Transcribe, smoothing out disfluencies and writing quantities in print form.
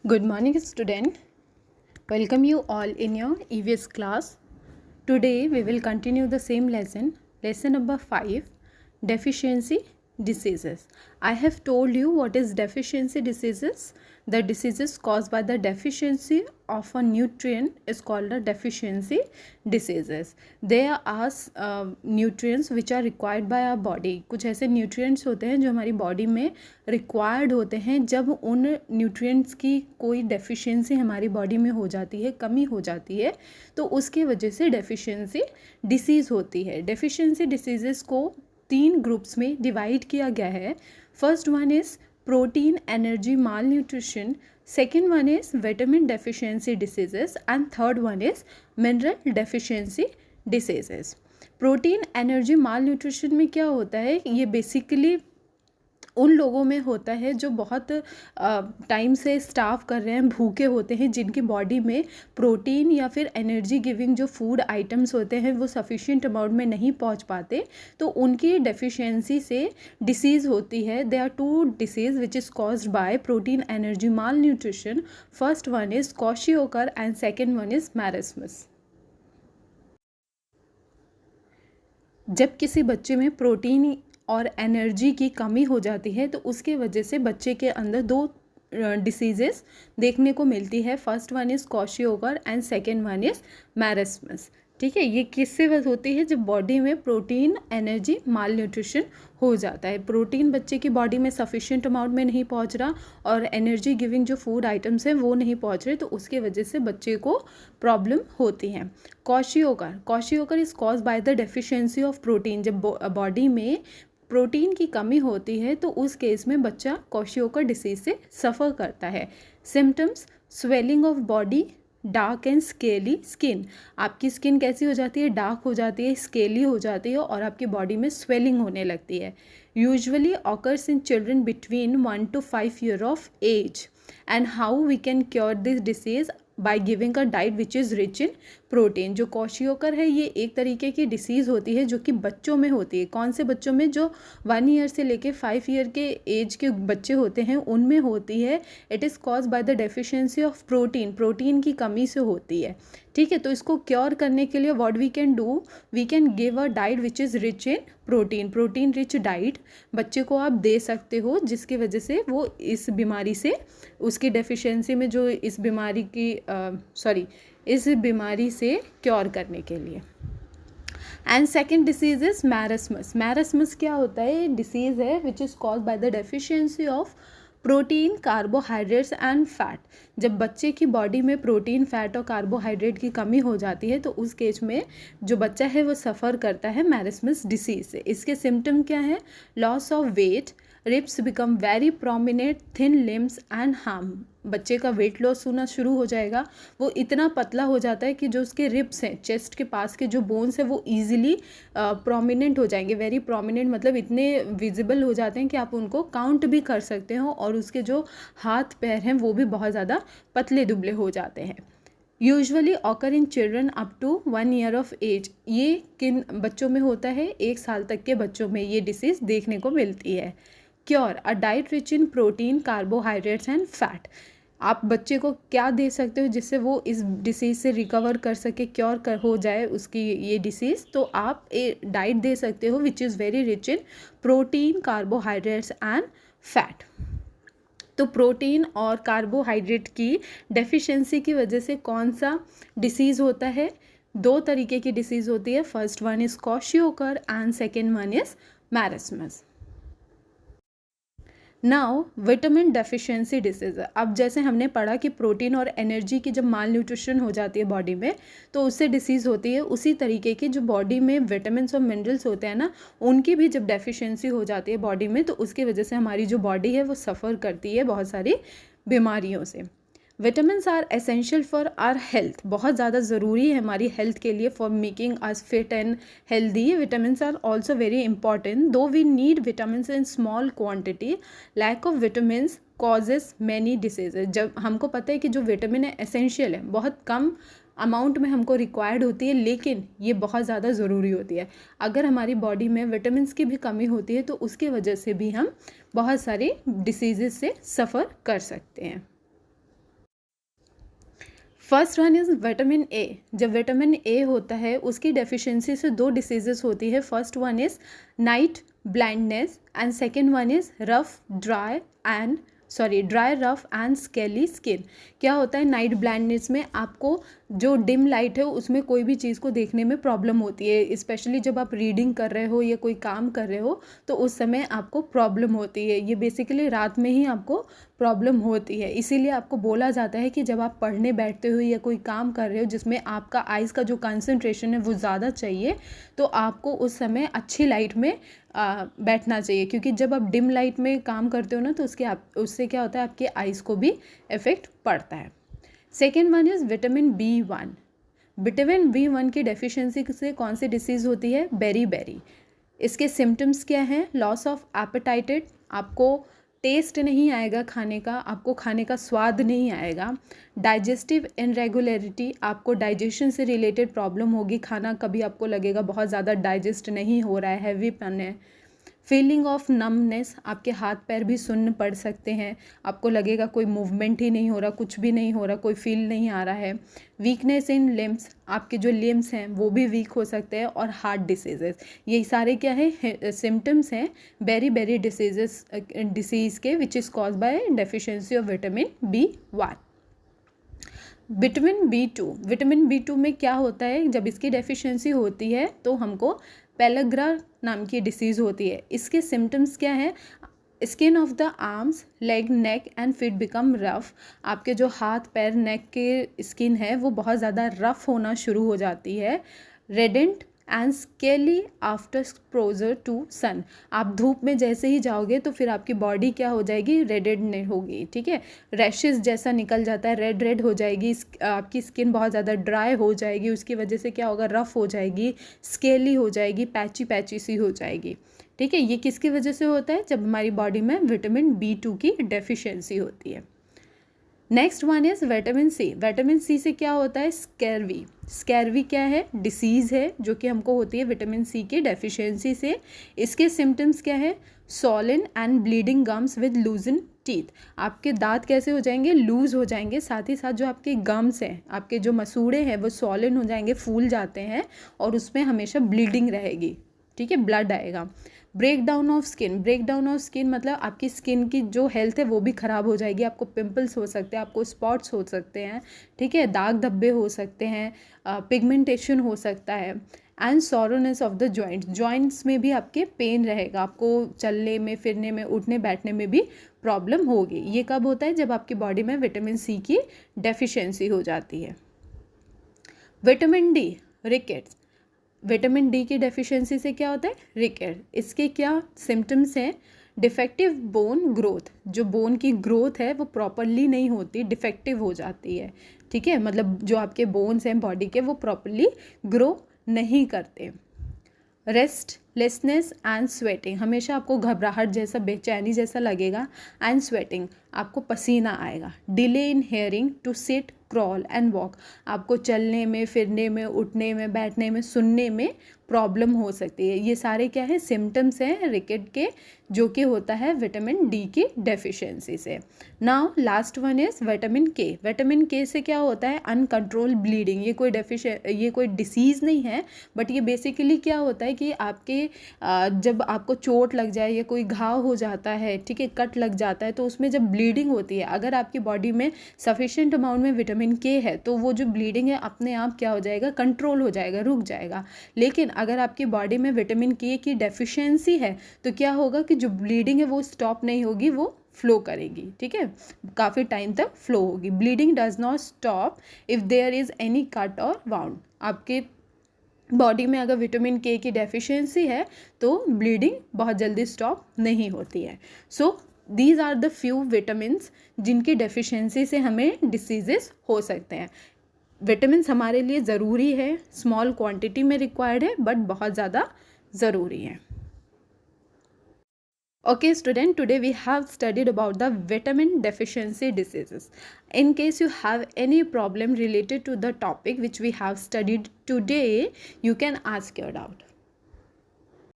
Good morning, student. Welcome you all in your EVS class. Today we will continue the same lesson, lesson number 5, deficiency diseases. I have told you what is deficiency diseases. The diseases caused by the deficiency of a nutrient is called a deficiency diseases. There are nutrients which are required by our body. कुछ ऐसे nutrients होते हैं जो हमारी body में required होते हैं. जब उन nutrients की कोई deficiency हमारी body में हो जाती है, कमी हो जाती है, तो उसके वजह से deficiency disease होती है. Deficiency diseases को 3 ग्रुप्स में डिवाइड किया गया है. First one is protein energy mall nutrition, second one is vitamin deficiency diseases and third one is mineral deficiency diseases. Protein energy mall nutrition में क्या होता है, ये बेसिकली उन लोगों में होता है जो बहुत टाइम से स्टार्व कर रहे हैं, भूखे होते हैं, जिनकी बॉडी में प्रोटीन या फिर एनर्जी गिविंग जो फूड आइटम्स होते हैं वो सफिशिएंट अमाउंट में नहीं पहुंच पाते, तो उनकी डेफिशिएंसी से डिसीज़ होती है. They are 2 disease which is caused by protein energy malnutrition. First one is kwashiorkor and second one is marasmus. जब किसी बच्चे में प्रोटीन और एनर्जी की कमी हो जाती है तो उसके वजह से बच्चे के अंदर 2 डिसीजेस देखने को मिलती है. First one is kwashiorkor and second one is marasmus. ठीक है, ये किससे वजह होती है, जब बॉडी में प्रोटीन एनर्जी माल न्यूट्रिशन हो जाता है. प्रोटीन बच्चे की बॉडी में सफिशिएंट अमाउंट में नहीं पहुंच रहा और एनर्जी गिविंग जो फूड आइटम्स हैं वो नहीं पहुंच रहे, तो उसके वजह से बच्चे को प्रॉब्लम होती है. Kwashiorkor is cause by the deficiency of protein. जब बॉडी में प्रोटीन की कमी होती है तो उस केस में बच्चा क्वाशियोकर डिसीज से सफ़र करता है. Symptoms: swelling of body, dark and scaly skin. आपकी स्किन कैसी हो जाती है, डार्क हो जाती है, स्केली हो जाती है और आपकी बॉडी में स्वेलिंग होने लगती है. Usually occurs in children between 1 to 5 years of age. And how we can cure this disease by giving a diet which is rich in protein. जो क्वाशियोकर है ये एक तरीके की डिसीज़ होती है जो कि बच्चों में होती है. कौन से बच्चों में, जो 1 year से लेके 5 year के एज के बच्चे होते हैं उनमें होती है. It is cause by the deficiency of protein की कमी से होती है. ठीक है, तो इसको क्योर करने के लिए what we can do, we can give a diet which is rich in protein rich diet बच्चे को आप दे सकते हो, जिसकी वजह से वो इस बीमारी से, उसकी डेफिशिएंसी में जो इस बीमारी की इस बीमारी से क्योर करने के लिए. And second disease is marasmus. Marasmus क्या होता है, डिसीज़ है which is cause by the deficiency of protein, carbohydrates and fat. जब बच्चे की बॉडी में प्रोटीन, फैट और कार्बोहाइड्रेट की कमी हो जाती है तो उस केस में जो बच्चा है वो सफ़र करता है मैरस्मस डिसीज से. इसके सिम्टम क्या है, loss of weight, ribs become very prominent, thin limbs and arms. बच्चे का वेट लॉस होना शुरू हो जाएगा, वो इतना पतला हो जाता है कि जो उसके रिब्स हैं, चेस्ट के पास के जो बोन्स हैं वो ईजिली प्रोमिनेंट हो जाएंगे. वेरी प्रोमिनेंट मतलब इतने विजिबल हो जाते हैं कि आप उनको काउंट भी कर सकते हो, और उसके जो हाथ पैर हैं वो भी बहुत ज़्यादा पतले दुबले हो जाते हैं. Usually occur in children up to 1 year of age. ये किन बच्चों में होता है, 1 साल तक के बच्चों में ये डिसीज़ देखने को मिलती है. Cure: a diet rich in protein, carbohydrates and fat. आप बच्चे को क्या दे सकते हो जिससे वो इस डिसीज़ से रिकवर कर सके, हो जाए उसकी ये डिसीज़. तो आप एक डाइट दे सकते हो which is very rich in protein, carbohydrates and fat. तो प्रोटीन और कार्बोहाइड्रेट की डेफिशिएंसी की वजह से कौन सा डिसीज़ होता है, 2 तरीके की डिसीज़ होती है. First one is kwashiorkor and second one is marasmus. Now vitamin deficiency disease. अब जैसे हमने पढ़ा कि प्रोटीन और एनर्जी की जब माल न्यूट्रिशन हो जाती है बॉडी में तो उससे डिसीज़ होती है, उसी तरीके की जो बॉडी में विटामिन्स और मिनरल्स होते हैं ना, उनकी भी जब डेफिशिएंसी हो जाती है बॉडी में तो उसकी वजह से हमारी जो बॉडी है वो सफ़र करती है बहुत सारी बीमारियों से. Vitamins are essential for our health. बहुत ज़्यादा ज़रूरी है हमारी हेल्थ के लिए, for making us fit and healthy. Vitamins are also very important, though we need vitamins in small quantity. Lack of vitamins causes many diseases. जब हमको पता है कि जो विटामिन है एसेंशियल है, बहुत कम अमाउंट में हमको रिक्वायर्ड होती है, लेकिन ये बहुत ज़्यादा ज़रूरी होती है. अगर हमारी बॉडी में विटामिन्स की भी कमी होती है तो उसकी वजह से भी हम बहुत सारी डिसीजेज से सफ़र कर सकते हैं. First one is vitamin A. जब विटामिन ए होता है उसकी डेफिशिएंसी से दो डिसीजेस होती है। First one is night blindness and second one is dry rough and scaly skin. क्या होता है नाइट ब्लाइंडनेस में, आपको जो डिम लाइट है उसमें कोई भी चीज़ को देखने में प्रॉब्लम होती है, स्पेशली जब आप रीडिंग कर रहे हो या कोई काम कर रहे हो तो उस समय आपको प्रॉब्लम होती है। ये बेसिकली रात में ही आपको प्रॉब्लम होती है, इसीलिए आपको बोला जाता है कि जब आप पढ़ने बैठते हो या कोई काम कर रहे हो जिसमें आपका आइज़ का जो कंसंट्रेशन है वो ज़्यादा चाहिए, तो आपको उस समय अच्छी लाइट में बैठना चाहिए, क्योंकि जब आप डिम लाइट में काम करते हो ना तो उससे क्या होता है आपके आइज़ को भी इफ़ेक्ट पड़ता है। Second one is vitamin B1। Vitamin B1 की डेफिशिएंसी से कौन सी डिसीज़ होती है? बेरी। इसके सिम्टम्स क्या हैं? लॉस ऑफ एपेटाइटेड, आपको टेस्ट नहीं आएगा खाने का, आपको खाने का स्वाद नहीं आएगा। डाइजेस्टिव इनरेगुलरिटी, आपको डाइजेशन से रिलेटेड प्रॉब्लम होगी, खाना कभी आपको लगेगा बहुत ज़्यादा डाइजेस्ट नहीं हो रहा है, हैवीपन है। फीलिंग ऑफ नमनेस, आपके हाथ पैर भी सुन्न पड़ सकते हैं, आपको लगेगा कोई मूवमेंट ही नहीं हो रहा, कुछ भी नहीं हो रहा, कोई फील नहीं आ रहा है। वीकनेस इन लिम्स, आपके जो लिम्स हैं वो भी वीक हो सकते हैं। और हार्ट डिसीजेस, यही सारे क्या है सिम्टम्स हैं बेरी डिसीज़ के, विच is cause bye deficiency of vitamin B1। Vitamin B2 में क्या होता है? जब इसकी डेफिशिएंसी होती है तो हमको पेलग्रा नाम की डिसीज़ होती है। इसके सिम्टम्स क्या है? Skin of the arms, leg, neck and feet become rough, आपके जो हाथ पैर नेक के स्किन है वो बहुत ज़्यादा रफ होना शुरू हो जाती है। Reddened and scaly after exposure to sun, आप धूप में जैसे ही जाओगे तो फिर आपकी बॉडी क्या हो जाएगी? रेडेड होगी, ठीक है, रैशेस जैसा निकल जाता है, रेड हो जाएगी, आपकी स्किन बहुत ज़्यादा ड्राई हो जाएगी, उसकी वजह से क्या होगा? रफ हो जाएगी, स्केली हो जाएगी, पैची सी हो जाएगी, ठीक है। ये किसकी वजह से होता है? जब हमारी बॉडी में विटामिन B2 की डेफिशिएंसी होती है। Next one is vitamin C. Vitamin C से क्या होता है? स्कैरवी क्या है? डिसीज़ है जो कि हमको होती है विटामिन सी की डेफिशिएंसी से। इसके सिम्टम्स क्या है? Swollen and bleeding gums with loosen teeth, आपके दांत कैसे हो जाएंगे? लूज हो जाएंगे, साथ ही साथ जो आपके गम्स हैं, आपके जो मसूड़े हैं वो सॉलन हो जाएंगे, फूल जाते हैं और उसमें हमेशा ब्लीडिंग रहेगी, ठीक है, ब्लड आएगा। ब्रेक डाउन ऑफ स्किन मतलब आपकी स्किन की जो हेल्थ है वो भी ख़राब हो जाएगी, आपको पिंपल्स हो सकते हैं, आपको स्पॉट्स हो सकते हैं, ठीक है, दाग धब्बे हो सकते हैं, पिगमेंटेशन हो सकता है। एंड सोरोनेस ऑफ द जॉइंट्स में भी आपके पेन रहेगा, आपको चलने में, फिरने में, उठने बैठने में भी प्रॉब्लम होगी। ये कब होता है? जब आपकी बॉडी में विटामिन सी की डेफिशिएंसी हो जाती है। Vitamin D, rickets, vitamin D की डेफिशिएंसी से क्या होता है? रिकेट। इसके क्या सिम्टम्स हैं? डिफेक्टिव बोन ग्रोथ, जो बोन की ग्रोथ है वो प्रॉपरली नहीं होती, डिफेक्टिव हो जाती है, ठीक है, मतलब जो आपके बोन्स हैं बॉडी के वो प्रॉपरली ग्रो नहीं करते। रेस्टलेसनेस एंड स्वेटिंग, हमेशा आपको घबराहट जैसा, बेचैनी जैसा लगेगा। एंड स्वेटिंग, आपको पसीना आएगा। Delay in hearing to sit, crawl and walk, आपको चलने में, फिरने में, उठने में, बैठने में, सुनने में प्रॉब्लम हो सकती है। ये सारे क्या है? सिम्टम्स हैं रिकेट के, जो कि होता है विटामिन डी की डेफिशिएंसी से। Now last one is vitamin K. Vitamin K से क्या होता है? Uncontrolled bleeding. ये कोई डिसीज़ नहीं है, बट ये बेसिकली क्या होता है कि आपके जब आपको चोट लग जाए या कोई घाव हो जाता है, ठीक है, कट लग जाता है, तो उसमें जब ब्लीडिंग होती है, अगर आपकी बॉडी में सफिशिएंट अमाउंट में विटामिन के है तो वो जो ब्लीडिंग है अपने आप क्या हो जाएगा? कंट्रोल हो जाएगा, रुक जाएगा। लेकिन अगर आपकी बॉडी में विटामिन के की डेफिशिएंसी है तो क्या होगा कि जो ब्लीडिंग है वो स्टॉप नहीं होगी, वो फ्लो करेगी, ठीक है, काफ़ी टाइम तक फ्लो होगी। Bleeding does not stop if there is any cut और वाउंड। आपके बॉडी में अगर विटामिन के की डेफिशिएंसी है तो ब्लीडिंग बहुत जल्दी स्टॉप नहीं होती है। So these are the few vitamins जिनकी डेफिशिएंसी से हमें डिसीजेस हो सकते हैं। विटामिन्स हमारे लिए ज़रूरी है, स्मॉल क्वांटिटी में रिक्वायर्ड है, बट बहुत ज़्यादा ज़रूरी है। Okay student, today we have studied about the vitamin deficiency diseases. In case you have any problem related to the topic which we have studied today, you can ask your doubt.